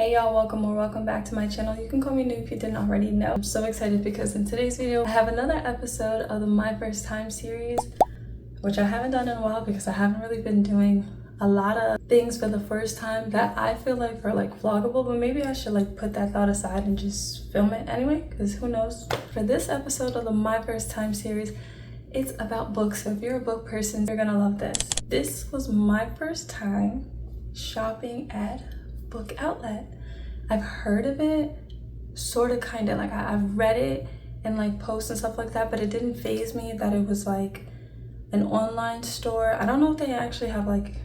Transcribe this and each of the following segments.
Hey y'all, welcome back to my channel. You can call me New if you didn't already know. I'm so excited because in today's video I have another episode of the My First Time series, which I haven't done in a while because I haven't really been doing a lot of things for the first time that I feel like are like vloggable, but maybe I should like put that thought aside and just film it anyway, because who knows. For this episode of the My First Time series, it's about books. So if you're a book person, you're gonna love this. This was my first time shopping at book outlet. I've heard of it, sort of, kind of, like I've read it in like posts and stuff like that, but it didn't faze me that it was like an online store. I don't know if they actually have like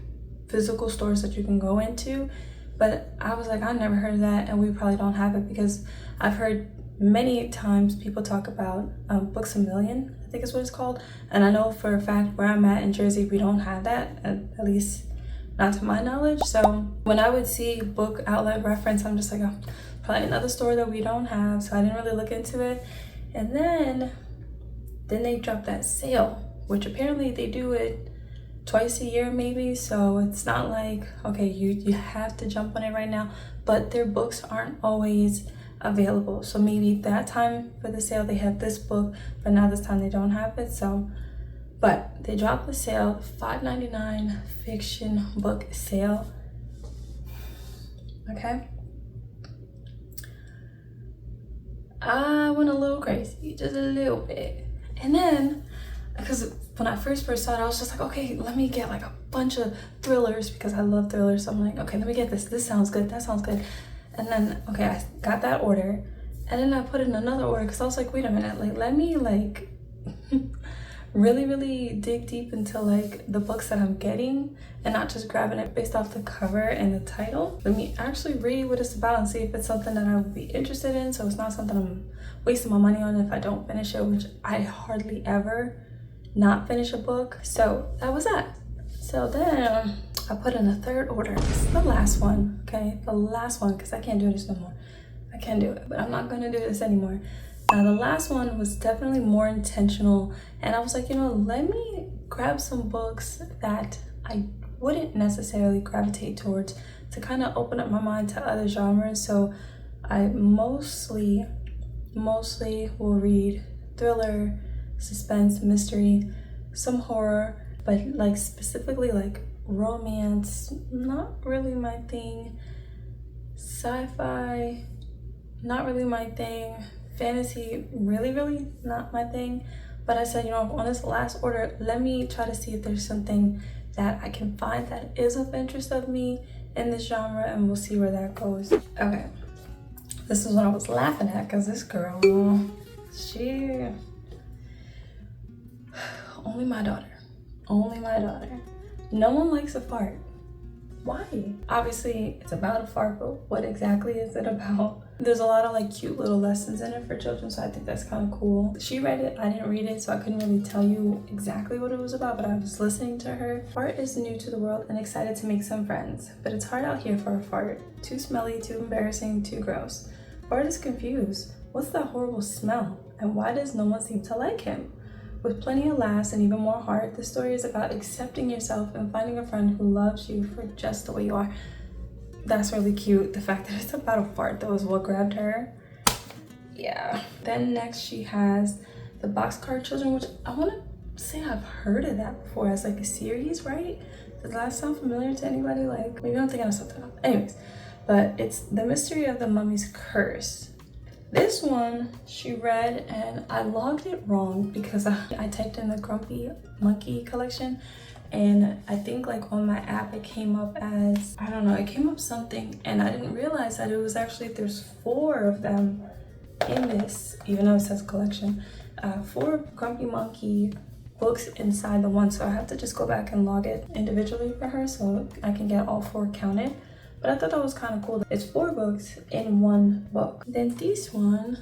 physical stores that you can go into, but I was like, I never heard of that, and we probably don't have it because I've heard many times people talk about Books A Million, I think is what it's called, and I know for a fact where I'm at in Jersey we don't have that, at least not to my knowledge. So when I would see book outlet reference, I'm just like, oh, probably another store that we don't have. So I didn't really look into it. And then they dropped that sale, which apparently they do it twice a year maybe. So it's not like, okay, you have to jump on it right now, but their books aren't always available. So maybe that time for the sale they had this book, but now this time they don't have it. So but they dropped the sale, $5.99 fiction book sale. Okay. I went a little crazy, just a little bit. And then, because when I first saw it, I was just like, okay, let me get like a bunch of thrillers because I love thrillers. So I'm like, okay, let me get this. This sounds good. That sounds good. And then, okay, I got that order. And then I put in another order because I was like, wait a minute, like, let me like really dig deep into like the books that I'm getting and not just grabbing it based off the cover and the title. Let me actually read what it's about and see if it's something that I would be interested in, so it's not something I'm wasting my money on if I don't finish it, which I hardly ever not finish a book. So that was that. So then I put in a third order. This is the last one, okay? The last one, because I can't do this no more. I can't do it, but I'm not gonna do this anymore. Now the last one was definitely more intentional, and I was like, you know, let me grab some books that I wouldn't necessarily gravitate towards to kind of open up my mind to other genres. So I mostly will read thriller, suspense, mystery, some horror, but like specifically like romance, not really my thing. Sci-fi, not really my thing. Fantasy, really not my thing. But I said, you know, on this last order, let me try to see if there's something that I can find that is of interest of me in this genre, and we'll see where that goes. Okay, this is what I was laughing at, because this girl, she, only my daughter, no one likes a fart. Why? Obviously it's about a fart, but what exactly is it about? There's a lot of like cute little lessons in it for children, so I think that's kind of cool. She read it, I didn't read it, so I couldn't really tell you exactly what it was about, but I was listening to her. Fart is new to the world and excited to make some friends, but it's hard out here for a fart. Too smelly, too embarrassing, too gross. Fart is confused. What's that horrible smell? And why does no one seem to like him? With plenty of laughs and even more heart, the story is about accepting yourself and finding a friend who loves you for just the way you are. That's really cute. The fact that it's about a fart, that was what grabbed her. Yeah. Then next she has the Boxcar Children, which I want to say I've heard of that before as like a series, right? Does that sound familiar to anybody? Like, maybe I'm thinking of something else. Anyways, but it's The Mystery of the Mummy's Curse. This one she read and I logged it wrong because I typed in the Grumpy Monkey collection, and I think like on my app it came up as, I don't know, it came up something, and I didn't realize that it was actually, there's 4 of them in this, even though it says collection. 4 Grumpy Monkey books inside the one, so I have to just go back and log it individually for her so I can get all 4 counted. But I thought that was kind of cool. It's 4 books in 1 book. Then this one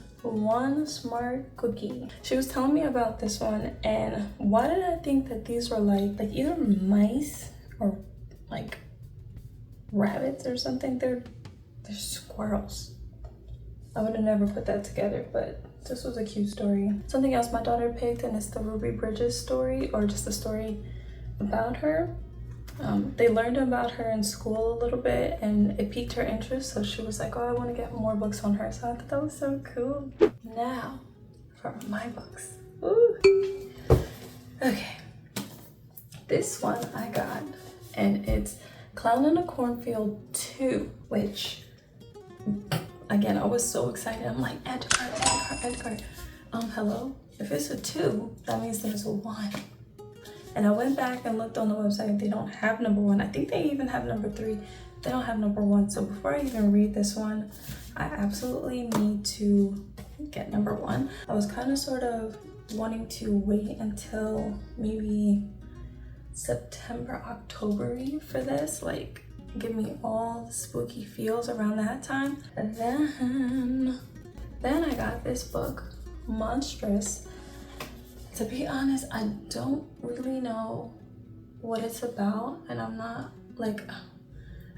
Smart Cookie. She was telling me about this one, and why did I think that these were like either mice or like rabbits or something? They're squirrels. I would have never put that together, but this was a cute story. Something else my daughter picked, and it's the Ruby Bridges story, or just a story about her. They learned about her in school a little bit and it piqued her interest, so she was like, oh, I want to get more books on her. So I thought that was so cool. Now for my books. Ooh. Okay, this one I got, and it's Clown in a Cornfield 2, which again, I was so excited. I'm like, add to cart. Hello, if it's a 2, that means there's a 1. And I went back and looked on the website. They don't have number 1. I think they even have number 3. They don't have number 1. So before I even read this one, I absolutely need to get number 1. I was kind of sort of wanting to wait until maybe September, October for this. Like, give me all the spooky feels around that time. And then I got this book, Pintrest. To be honest, I don't really know what it's about, and I'm not like,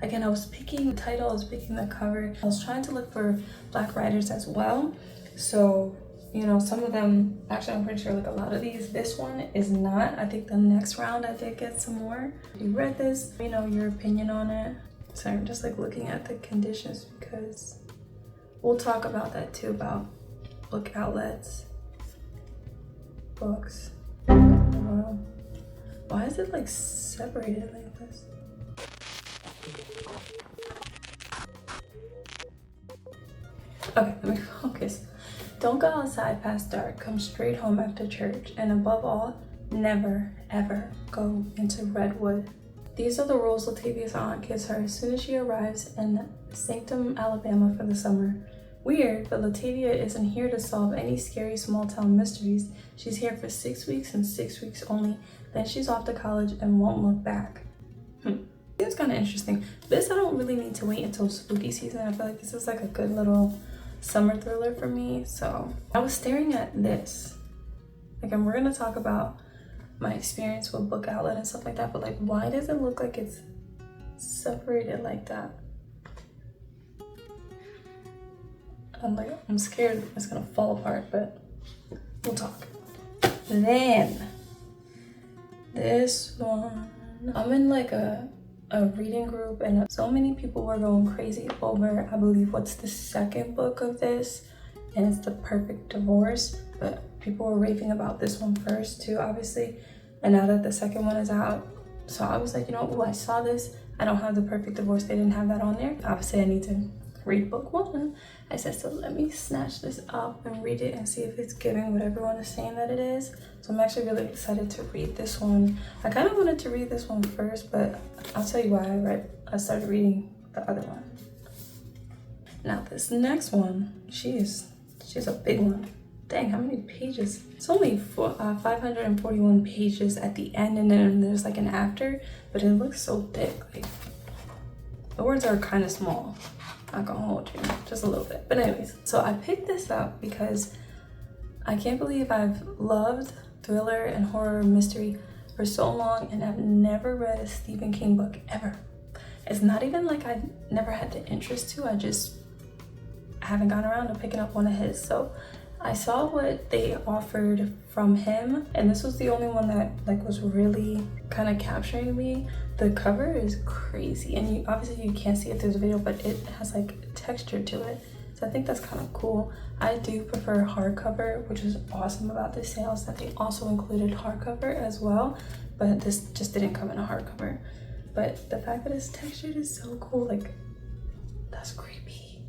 again, I was picking the title, I was picking the cover. I was trying to look for Black writers as well. So, you know, some of them, actually I'm pretty sure like a lot of these, this one is not. I think the next round I did get some more. If you read this, you know, your opinion on it. So I'm just like looking at the conditions because we'll talk about that too, about book outlets. Books. Wow. Why is it like separated like this? Okay, let me focus. Don't go outside past dark. Come straight home after church. And above all, never, ever go into Redwood. These are the rules Latavia's aunt gives her as soon as she arrives in Sanctum, Alabama for the summer. Weird, but Latavia isn't here to solve any scary small town mysteries. She's here for 6 weeks and 6 weeks only. Then she's off to college and won't look back. It's kind of interesting. This, I don't really need to wait until spooky season. I feel like this is like a good little summer thriller for me. So I was staring at this. Again, we're going to talk about my experience with Book Outlet and stuff like that. But like, why does it look like it's separated like that? I'm scared it's gonna fall apart, but we'll talk. Then this one, I'm in like a reading group, and so many people were going crazy over, I believe, what's the second book of this, and it's The Perfect Divorce. But people were raving about this one first too, obviously, and now that the second one is out, so I was like, you know, oh, I saw this. I don't have The Perfect Divorce. They didn't have that on there. Obviously, I need to read book 1. I said, so let me snatch this up and read it and see if it's giving what everyone is saying that it is. So I'm actually really excited to read this one. I kind of wanted to read this one first, but I'll tell you why I started reading the other one. Now this next one, she's a big one. Dang, how many pages? It's only 541 pages at the end, and then there's like an after, but it looks so thick. Like, the words are kind of small. Not gonna hold you, just a little bit. But anyways, so I picked this up because I can't believe I've loved thriller and horror mystery for so long, and I've never read a Stephen King book ever. It's not even like I never had the interest to, I just haven't gone around to picking up one of his. So I saw what they offered from him, and this was the only one that like was really kind of capturing me. The cover is crazy, and obviously you can't see it through the video, but it has like texture to it, so I think that's kind of cool. I do prefer hardcover, which is awesome about this sales, that they also included hardcover as well, but this just didn't come in a hardcover. But the fact that it's textured is so cool. Like, that's creepy.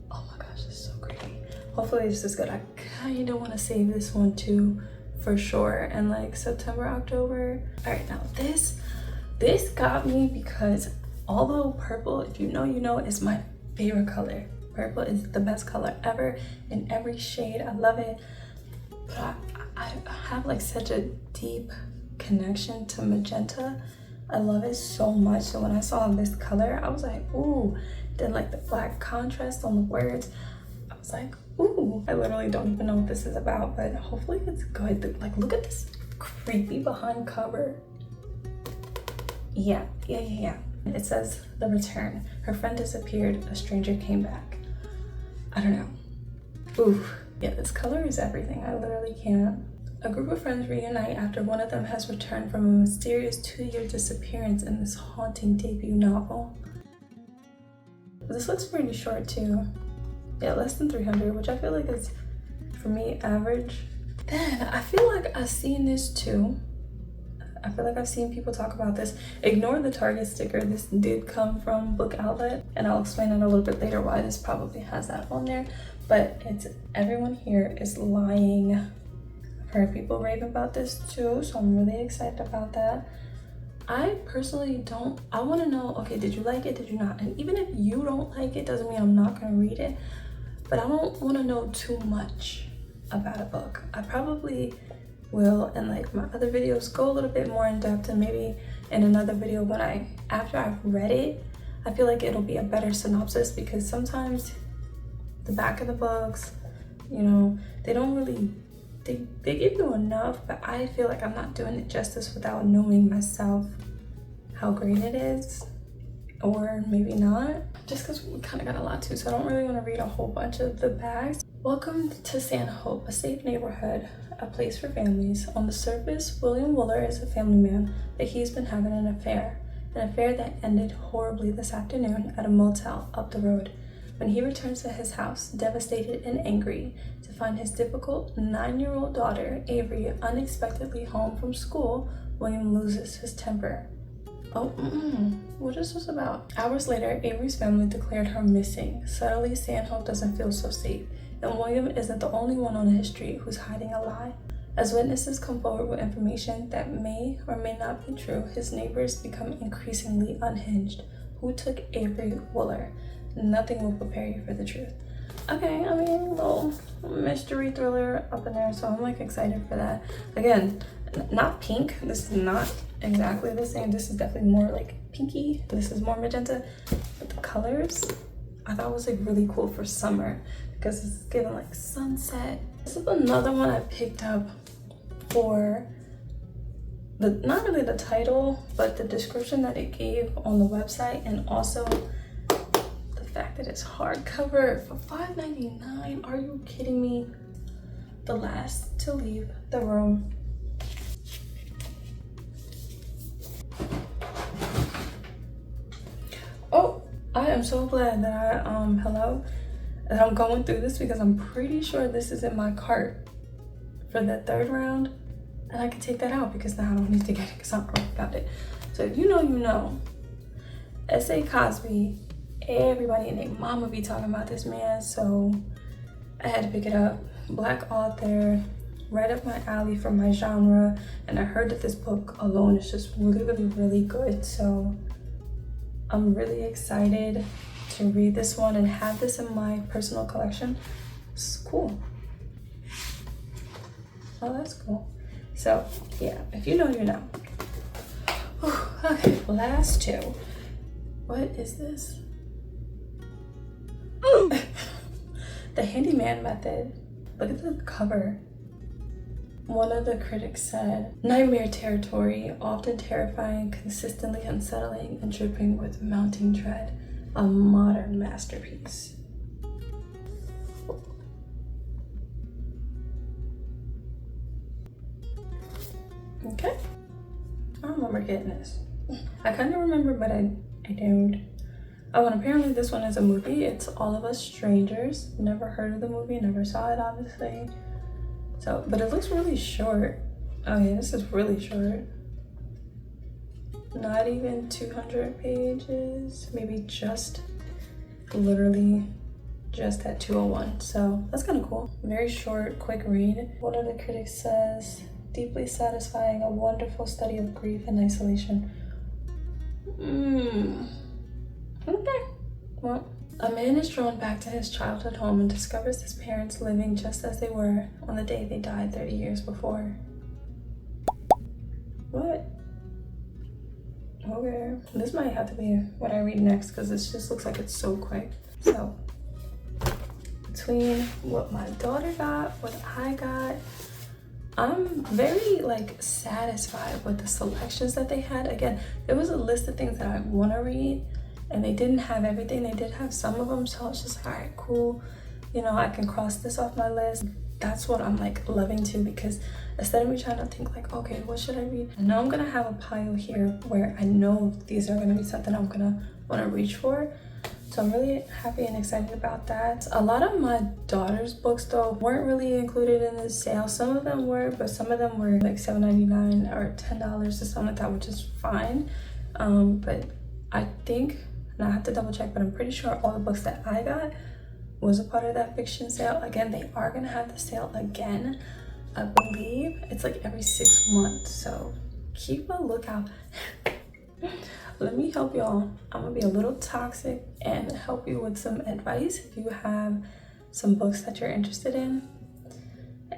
Oh my gosh, this is so creepy. Hopefully this is good. I kind of want to save this one too, for sure, and like September, October. All right, now this got me because although purple, if you know, you know, is my favorite color. Purple is the best color ever in every shade. I love it. But I have like such a deep connection to magenta. I love it so much. So when I saw this color, I was like, ooh. Then like the black contrast on the words, I was like, ooh. I literally don't even know what this is about, but hopefully it's good. Like, look at this creepy behind cover. Yeah. It says The Return. Her friend disappeared, a stranger came back. I don't know. Oof. Yeah, this color is everything. I literally can't A group of friends reunite after one of them has returned from a mysterious 2-year disappearance in this haunting debut novel. This looks pretty short too. Yeah, less than 300, which I feel like is, for me, average. Then I feel like I've seen this too. I feel like I've seen people talk about this. Ignore the Target sticker. This did come from Book Outlet, and I'll explain it a little bit later why this probably has that on there. But it's Everyone Here Is Lying. I've heard people rave about this too, so I'm really excited about that. I personally don't, I want to know, okay, did you like it, did you not? And even if you don't like it, doesn't mean I'm not going to read it, but I don't want to know too much about a book. I probably will, in like my other videos, go a little bit more in depth, and maybe in another video after I've read it, I feel like it'll be a better synopsis, because sometimes the back of the books, you know, they don't really, they give you enough, but I feel like I'm not doing it justice without knowing myself how great it is, or maybe not, just because we kind of got a lot too, so I don't really want to read a whole bunch of the bags. Welcome to San Hope, a safe neighborhood, a place for families. On the surface, William Wooler is a family man, but he's been having an affair that ended horribly this afternoon at a motel up the road. When he returns to his house, devastated and angry, to find his difficult 9-year-old daughter, Avery, unexpectedly home from school, William loses his temper. What is this about? Hours later, Avery's family declared her missing. Suddenly, San Hope doesn't feel so safe, and William isn't the only one on his street who's hiding a lie. As witnesses come forward with information that may or may not be true, his neighbors become increasingly unhinged. Who took Avery Wooler? Nothing will prepare you for the truth. Okay, I mean, a little mystery thriller up in there, so I'm like excited for that. Again, not pink. This is not exactly the same. This is definitely more like pinky. This is more magenta. But the colors I thought was like really cool for summer, because it's giving like sunset. This is another one I picked up for not really the title, but the description that it gave on the website, and also the fact that it's hardcover for $5.99. Are you kidding me? The Last to Leave the Room. Oh, I am so glad that that I'm going through this, because I'm pretty sure this is in my cart for the third round, and I can take that out because now I don't need to get it because I already got it. So if you know, you know. S.A. Cosby, everybody and their mama be talking about this man, so I had to pick it up. Black author, right up my alley for my genre, and I heard that this book alone is just really good, so I'm really excited to read this one and have this in my personal collection. It's cool. Oh, that's cool. So yeah, if you know, you know. Okay, last two. What is this? The Handyman Method. Look at the cover. One of the critics said, nightmare territory, often terrifying, consistently unsettling, and dripping with mounting dread. A modern masterpiece. Okay. I don't remember getting this. I kind of remember, but I don't. Oh, and apparently this one is a movie. It's All of Us Strangers. Never heard of the movie, never saw it, obviously. So, but it looks really short. Oh yeah, this is really short. Not even 200 pages. Maybe just, literally just at 201. So that's kind of cool. Very short, quick read. One of the critics says, deeply satisfying, a wonderful study of grief and isolation. Okay. Well, a man is drawn back to his childhood home and discovers his parents living just as they were on the day they died 30 years before. What? Okay. This might have to be what I read next, because this just looks like it's so quick. So, between what my daughter got, what I got, I'm very like satisfied with the selections that they had. Again, there was a list of things that I want to read, and they didn't have everything. They did have some of them, so I was just like, all right, cool. You know, I can cross this off my list. that's what I'm like loving too, because instead of me trying to think like, okay, what should I read? I know I'm gonna have a pile here where I know these are gonna be something I'm gonna want to reach for. So I'm really happy and excited about that. A lot of my daughter's books though weren't really included in the sale. Some of them were, but some of them were like $7.99 or $10 or something like that, which is fine. But I think, and I have to double check, but I'm pretty sure all the books that I got was a part of that fiction sale. Again, they are gonna have the sale again. I believe it's like every 6 months, so keep a lookout. Let me help y'all. I'm gonna be a little toxic and help you with some advice. If you have some books that you're interested in,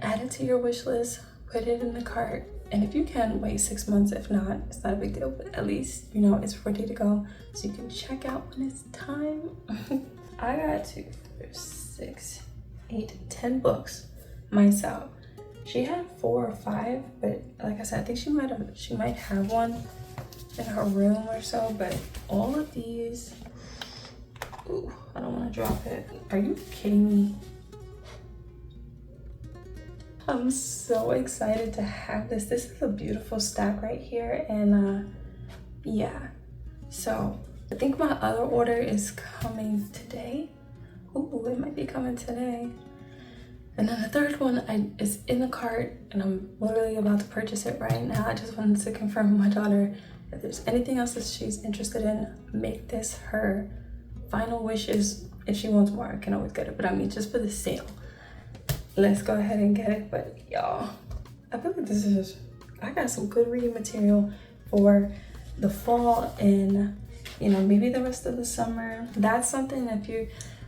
add it to your wish list, put it in the cart, and if you can, wait 6 months. If not, it's not a big deal, but at least you know it's ready to go so you can check out when it's time. I got 2, 4, 6, 8, 10 books myself. She had 4 or 5, but like I said, I think she might have one in her room or so. But all of these, ooh, I don't want to drop it. Are you kidding me? I'm so excited to have this. This is a beautiful stack right here, and yeah. So I think my other order is coming today. Ooh, it might be coming today. And then the third one is in the cart, and I'm literally about to purchase it right now. I just wanted to confirm with my daughter if there's anything else that she's interested in, make this her final wishes. If she wants more, I can always get it, but I mean, just for the sale, let's go ahead and get it. But y'all, I feel like I got some good reading material for the fall and, you know, maybe the rest of the summer. That's something.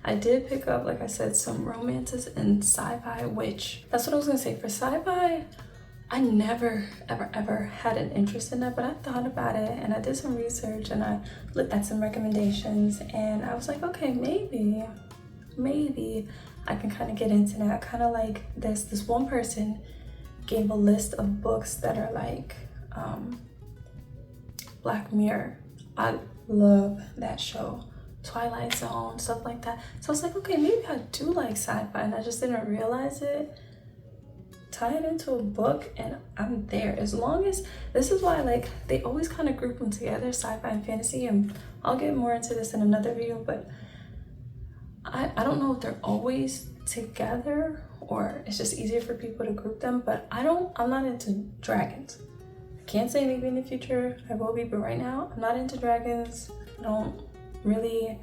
I did pick up, like I said, some romances and sci-fi, which that's what I was gonna say. For sci-fi, I never ever had an interest in that, but I thought about it and I did some research and I looked at some recommendations and I was like, okay, maybe I can kind of get into that. Kind of like this one person gave a list of books that are like Black Mirror. I love that show. Twilight Zone, stuff like that. So I was like, okay, maybe I do like sci-fi and I just didn't realize it. Tie it into a book and I'm there. As long as, this is why like they always kind of group them together, sci-fi and fantasy, and I'll get more into this in another video, but I don't know if they're always together or it's just easier for people to group them, but I'm not into dragons. I can't say maybe in the future I will be, but right now I'm not into dragons. I don't really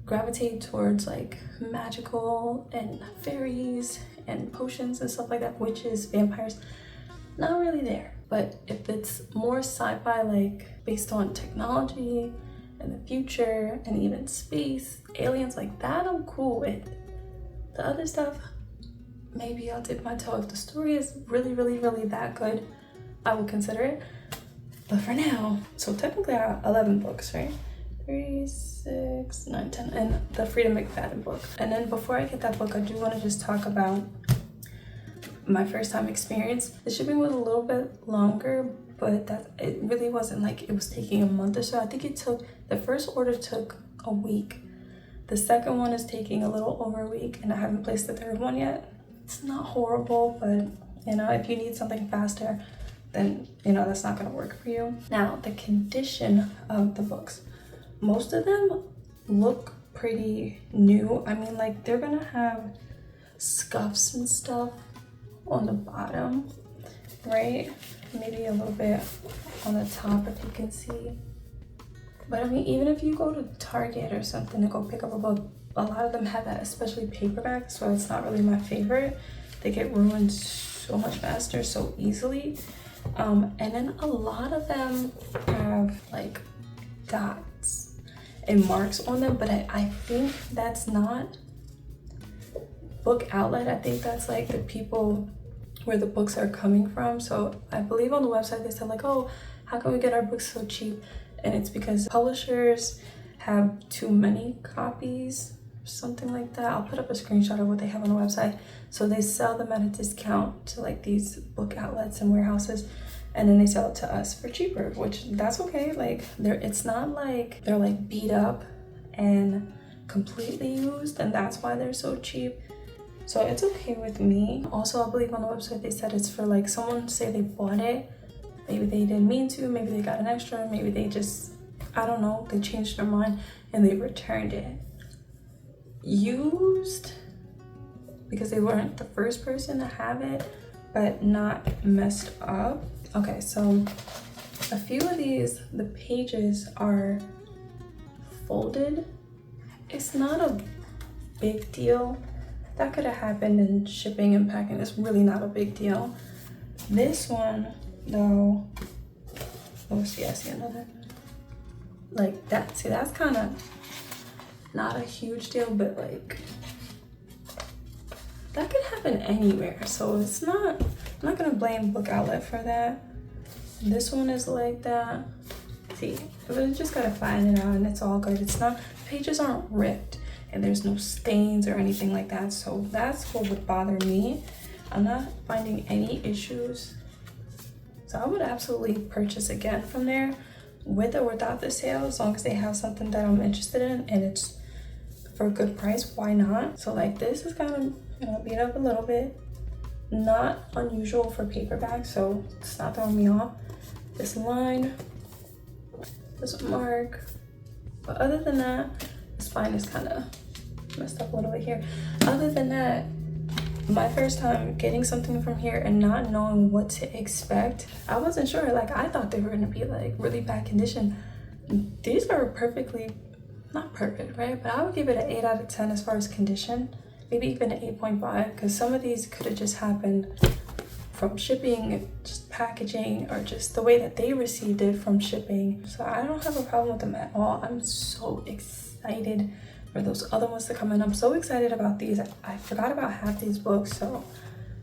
gravitate towards like magical and fairies and potions and stuff like that, witches, vampires, not really there. But if it's more sci-fi, like based on technology and the future and even space, aliens, like that, I'm cool with. The other stuff, maybe I'll dip my toe. If the story is really that good, I will consider it. But for now, so technically I have 11 books, right? 3, 6, 9, 10, and the Freedom McFadden book. And then before I get that book, I do want to just talk about my first time experience. The shipping was a little bit longer, but it really wasn't like it was taking a month or so. I think the first order took a week. The second one is taking a little over a week, and I haven't placed the third one yet. It's not horrible, but you know, if you need something faster, then you know that's not gonna work for you. Now, the condition of the books. Most of them look pretty new. I mean, like they're gonna have scuffs and stuff on the bottom, right? Maybe a little bit on the top if you can see. But I mean, even if you go to Target or something to go pick up a book, a lot of them have that, especially paperback, so it's not really my favorite. They get ruined so much faster, so easily. And then a lot of them have like dots and marks on them, but I think that's not book outlet. I think that's like the people where the books are coming from. So I believe on the website they said like, oh, how can we get our books so cheap? And it's because publishers have too many copies, something like that. I'll put up a screenshot of what they have on the website. So they sell them at a discount to like these book outlets and warehouses, and then they sell it to us for cheaper, which that's okay. Like it's not like they're like beat up and completely used, and that's why they're so cheap. So it's okay with me. Also, I believe on the website they said it's for like someone say they bought it. Maybe they didn't mean to, maybe they got an extra, maybe they just, I don't know, they changed their mind and they returned it. Used, because they weren't the first person to have it, but not messed up. Okay, so a few of these, the pages are folded. It's not a big deal. That could have happened in shipping and packing. It's really not a big deal. This one, though, oh, see, I see another. Like that, see, that's kind of not a huge deal, but like, that could happen anywhere. So it's not, I'm not gonna blame Book Outlet for that. This one is like that. See, but just gotta flatten it out and it's all good. It's not, pages aren't ripped and there's no stains or anything like that. So that's what would bother me. I'm not finding any issues. So I would absolutely purchase again from there with or without the sale, as long as they have something that I'm interested in and it's for a good price, why not? So like this is kind of, you know, beat up a little bit. Not unusual for paperback, so it's not throwing me off. This line, this mark, but other than that, the spine is kind of messed up a little bit here. Other than that, my first time getting something from here and not knowing what to expect, I wasn't sure. Like, I thought they were gonna be like really bad condition. These are perfectly, not perfect, right? But I would give it an 8 out of 10 as far as condition, maybe even an 8.5, because some of these could have just happened from shipping, just packaging, or just the way that they received it from shipping. So I don't have a problem with them at all. I'm so excited for those other ones to come in. I'm so excited about these. I forgot about half these books, so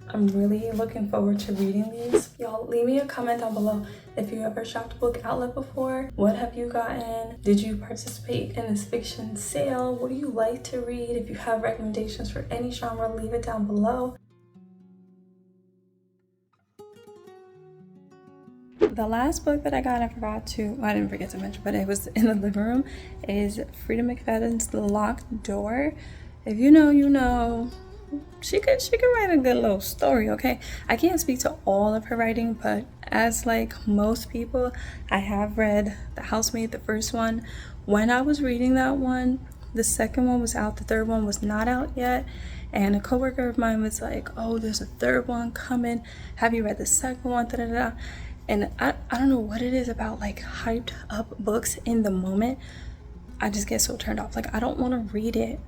I'm really looking forward to reading these. Y'all leave me a comment down below if you ever shopped Book Outlet before. What have you gotten? Did you participate in this fiction sale? What do you like to read? If you have recommendations for any genre, leave it down below. The last book that I got, I didn't forget to mention, but it was in the living room, is Frida McFadden's The Locked Door. If you know, you know. She could write a good little story, okay? I can't speak to all of her writing, but as like most people, I have read The Housemaid, the first one. When I was reading that one, the second one was out, the third one was not out yet. And a coworker of mine was like, oh, there's a third one coming. Have you read the second one? Da, da, da. And I don't know what it is about like hyped up books in the moment. I just get so turned off. Like, I don't want to read it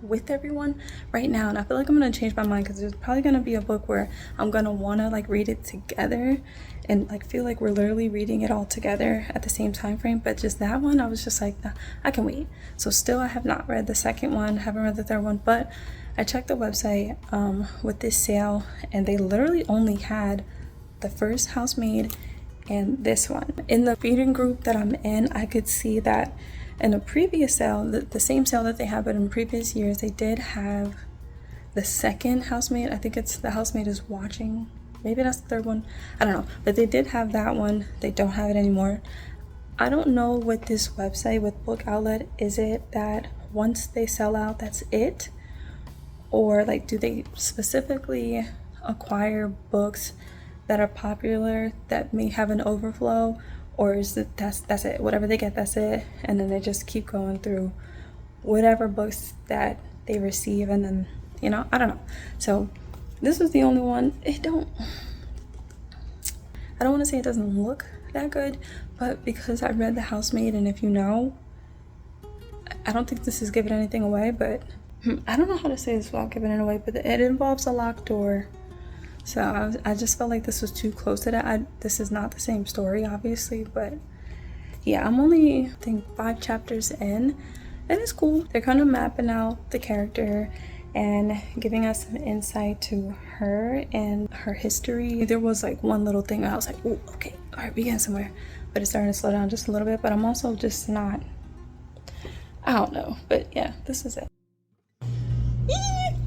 with everyone right now, and I feel like I'm gonna change my mind, because there's probably gonna be a book where I'm gonna want to like read it together and like feel like we're literally reading it all together at the same time frame. But just that one, I was just like, nah, I can wait. So still, I have not read the second one, haven't read the third one, but I checked the website with this sale, and they literally only had the first Housemaid and this one. In the reading group that I'm in, I could see that in a previous sale, the same sale that they had, but in previous years, they did have the second Housemaid. I think it's The Housemaid is Watching. Maybe that's the third one. I don't know. But they did have that one. They don't have it anymore. I don't know with this website, with Book Outlet, is it that once they sell out, that's it? Or like, do they specifically acquire books that are popular that may have an overflow? Or is it that's it, whatever they get, that's it, and then they just keep going through whatever books that they receive, and then, you know, I don't know. So this was the only one. I don't want to say it doesn't look that good, but because I read The Housemaid, and if you know, I don't think this is giving anything away, but I don't know how to say this without giving it away, but it involves a locked door. So I just felt like this was too close to that. This is not the same story, obviously, but yeah, I'm only, I think, 5 chapters in, and it's cool. They're kind of mapping out the character and giving us some insight to her and her history. There was like one little thing I was like, oh, okay, all right, we getting somewhere, but it's starting to slow down just a little bit. But I'm also just not, I don't know, but yeah, this is it.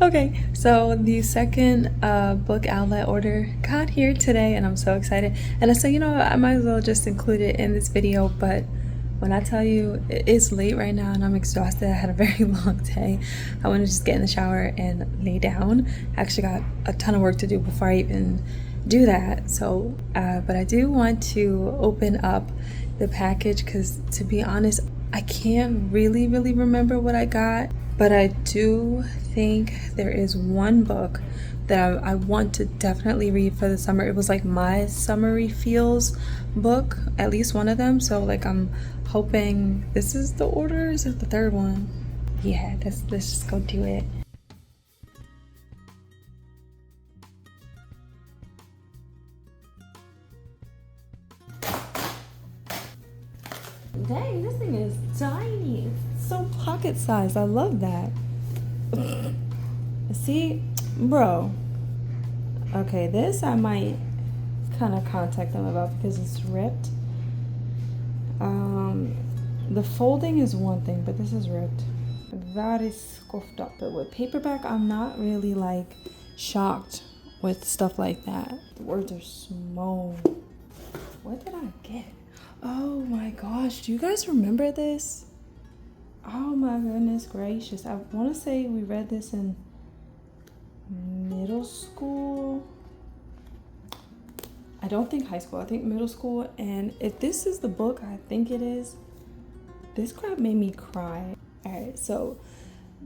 Okay, so the second Book Outlet order got here today, and I'm so excited. And I said, you know what, I might as well just include it in this video. But When I tell you it's late right now and I'm exhausted, I had a very long day. I want to just get in the shower and lay down. I actually got a ton of work to do before I even do that. So, but I do want to open up the package because, to be honest, I can't really remember what I got. But I do think there is one book that I want to definitely read for the summer. It was like my summery feels book, at least one of them. So like I'm hoping this is the order. Is it the third one? Yeah, let's just go do it. Dang, this thing is tiny. It's so pocket sized. I love that. See, bro. Okay, this I might kind of contact them about because it's ripped. The folding is one thing, but this is ripped. Very scuffed up. But with paperback, I'm not really like shocked with stuff like that. The words are small. What did I get? Oh my gosh, do you guys remember this? Oh my goodness gracious. I want to say we read this in middle school. I don't think high school, I think middle school. And if this is the book I think it is, this crap made me cry. All right, so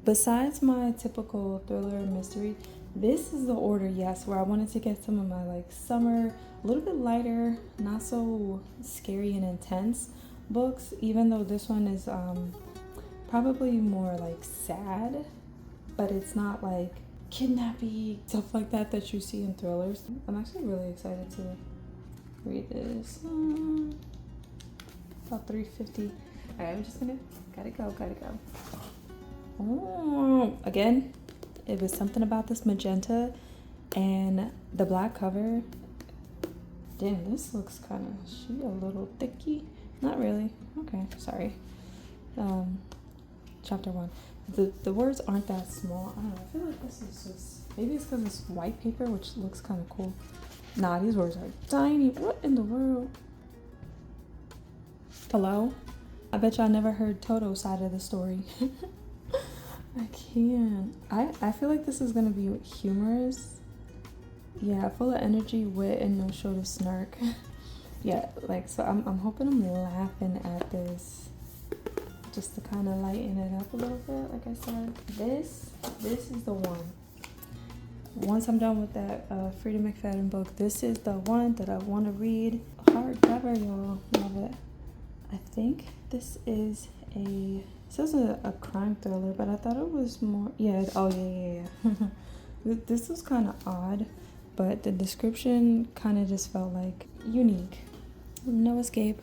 besides my typical thriller and mystery, this is the order, yes, where I wanted to get some of my like summer, a little bit lighter, not so scary and intense books, even though this one is probably more like sad, but it's not like kidnapping, stuff like that you see in thrillers. I'm actually really excited to read this. About $3.50. Alright, I'm just gonna, gotta go. Oh, again, it was something about this magenta and the black cover. Damn, this looks kind of, she a little thicky. Not really. Okay, sorry. Chapter 1. The words aren't that small. I don't know. I feel like this is just, maybe it's because it's white paper, which looks kind of cool. Nah, these words are tiny. What in the world? Hello? I bet y'all never heard Toto's side of the story. I can't. I feel like this is gonna be humorous. Yeah, full of energy, wit, and no short of snark. Yeah, like, so I'm hoping I'm laughing at this, just to kind of lighten it up a little bit. Like I said, this is the one. Once I'm done with that Frida McFadden book, this is the one that I want to read. Hardcover, y'all. Love it. I think this is a, it says a crime thriller, but I thought it was more, yeah, oh yeah. This was kind of odd, but the description kind of just felt like unique. No escape.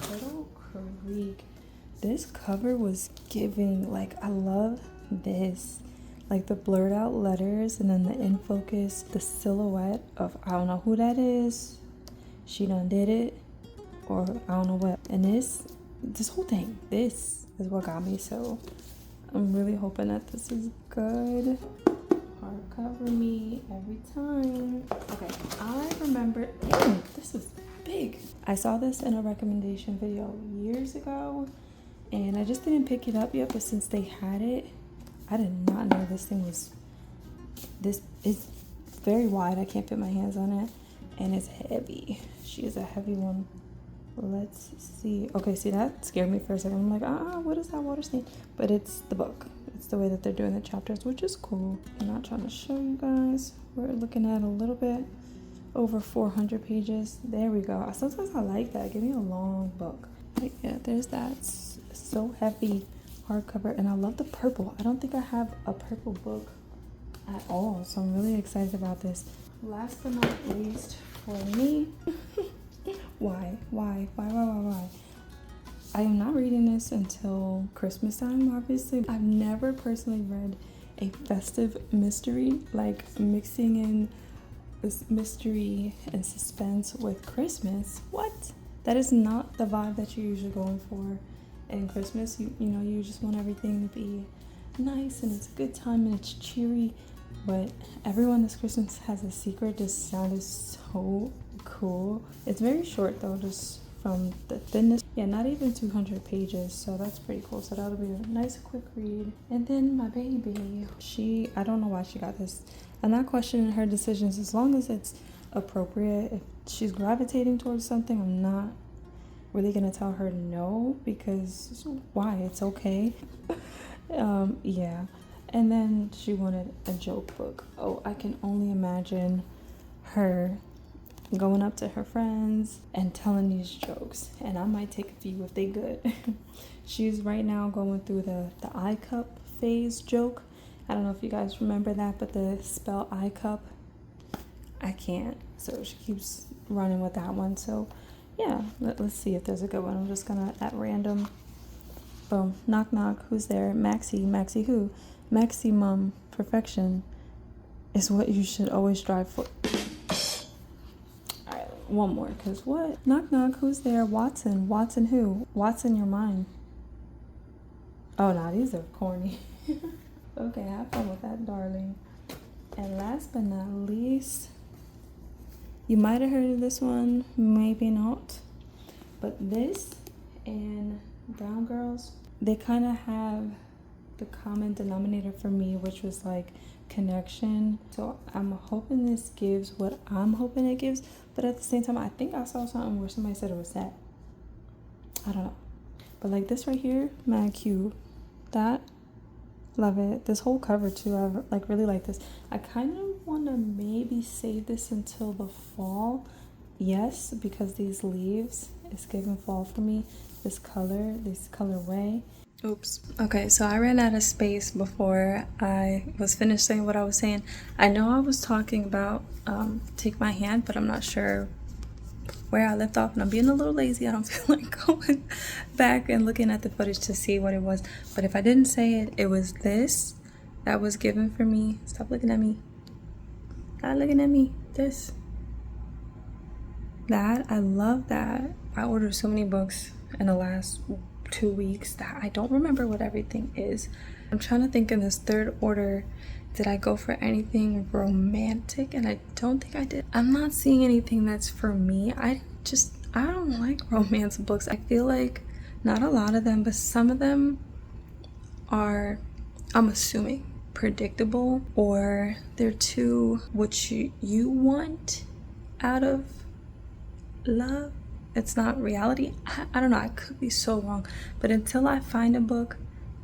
Little Creek. This cover was giving, like, I love this. Like the blurred out letters and then the in focus, the silhouette of, I don't know who that is. She done did it. Or I don't know what. And this whole thing, this is what got me. So I'm really hoping that this is good. Hardcover me every time. Okay, I remember, damn, this is big. I saw this in a recommendation video years ago and I just didn't pick it up yet, but since they had it, I did not know this thing was, this is very wide. I can't fit my hands on it and it's heavy. She is a heavy one. Let's see. Okay, see, that scared me for a second. I'm like, what is that water stain? But it's the book. It's the way that they're doing the chapters, which is cool. I'm not trying to show you guys. We're looking at a little bit over 400 pages. There we go. Sometimes I like that. Give me a long book. But yeah, there's that. It's so heavy hardcover, and I love the purple. I don't think I have a purple book at all, so I'm really excited about this. Last but not least, for me, why? I am not reading this until Christmas time, obviously. I've never personally read a festive mystery, like mixing in this mystery and suspense with Christmas. What? That is not the vibe that you're usually going for in Christmas. You know, you just want everything to be nice and it's a good time and it's cheery. But Everyone This Christmas Has a Secret just sounded so cool. It's very short though, just from the thinness. Yeah, not even 200 pages, so that's pretty cool. So that'll be a nice quick read. And then my baby, I don't know why she got this. I'm not questioning her decisions as long as it's appropriate. If she's gravitating towards something, I'm not really gonna tell her no, because why? It's okay. Yeah. And then she wanted a joke book. Oh, I can only imagine her going up to her friends and telling these jokes, and I might take a few if they good. She's right now going through the eye cup phase joke. I don't know if you guys remember that, but the spell eye cup, I can't, so she keeps running with that one. So yeah, let's see if there's a good one. I'm just gonna at random, boom, knock knock, who's there? Maxi who? Maximum perfection is what you should always strive for. All right, one more, because what? Knock knock, who's there? Watson who? Watson your mind. Oh no, these are corny. Okay, have fun with that, darling. And last but not least, you might have heard of this one, maybe not, but this and Brown Girls, they kind of have the common denominator for me, which was like connection. So I'm hoping this gives what I'm hoping it gives, but at the same time, I think I saw something where somebody said it was sad. I don't know, but like this right here, mad cute. That, love it. This whole cover too, I like really like this. I kind of want to maybe save this until the fall. Yes, because these leaves, it's giving fall for me. This colorway. Oops. Okay, so I ran out of space before I was finished saying what I was saying. I know I was talking about Take My Hand, but I'm not sure where I left off, and I'm being a little lazy. I don't feel like going back and looking at the footage to see what it was. But if I didn't say it, it was this that was given for me. Stop looking at me. Stop looking at me. This. That. I love that. I ordered so many books in the last 2 weeks that I don't remember what everything is. I'm trying to think in this third order, did I go for anything romantic? And I don't think I did. I'm not seeing anything that's for me. I don't like romance books. I feel like not a lot of them, but some of them are, I'm assuming, predictable, or they're too what you want out of love. It's not reality. I don't know, I could be so wrong, but until I find a book,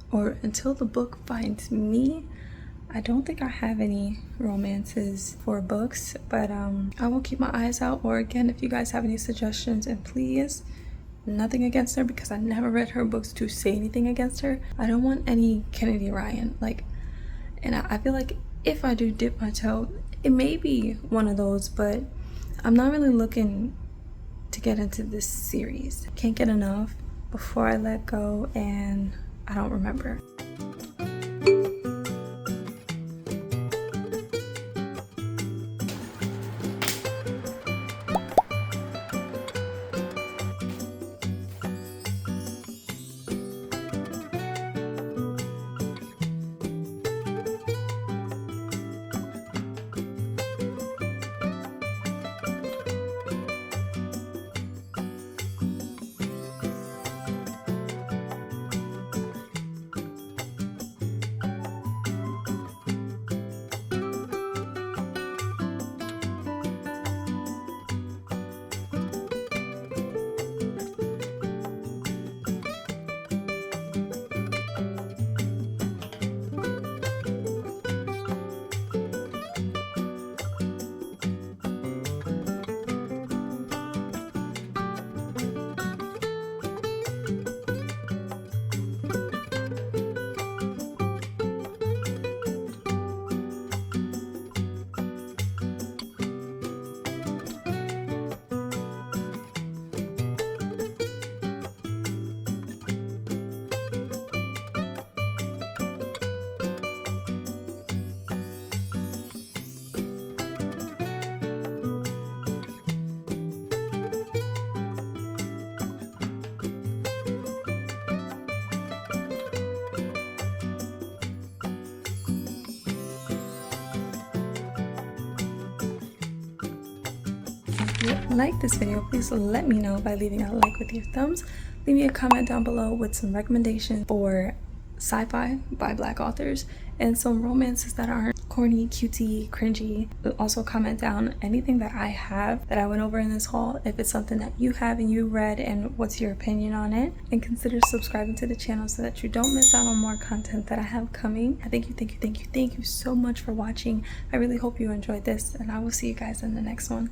or until the book finds me, I don't think I have any romances for books. But I will keep my eyes out, or again, if you guys have any suggestions, and please, nothing against her, because I never read her books to say anything against her. I don't want any Kennedy Ryan, like, and I feel like if I do dip my toe, it may be one of those, but I'm not really looking to get into this series. Can't get enough. Before I Let Go and I Don't Remember. you like this video, please let me know by leaving a like with your thumbs. Leave me a comment down below with some recommendations for sci-fi by Black authors and some romances that aren't corny, cutesy, cringy. Also comment down anything that I have that I went over in this haul, if it's something that you have and you read, and what's your opinion on it. And consider subscribing to the channel so that you don't miss out on more content that I have coming. I thank you so much for watching. I really hope you enjoyed this, and I will see you guys in the next one.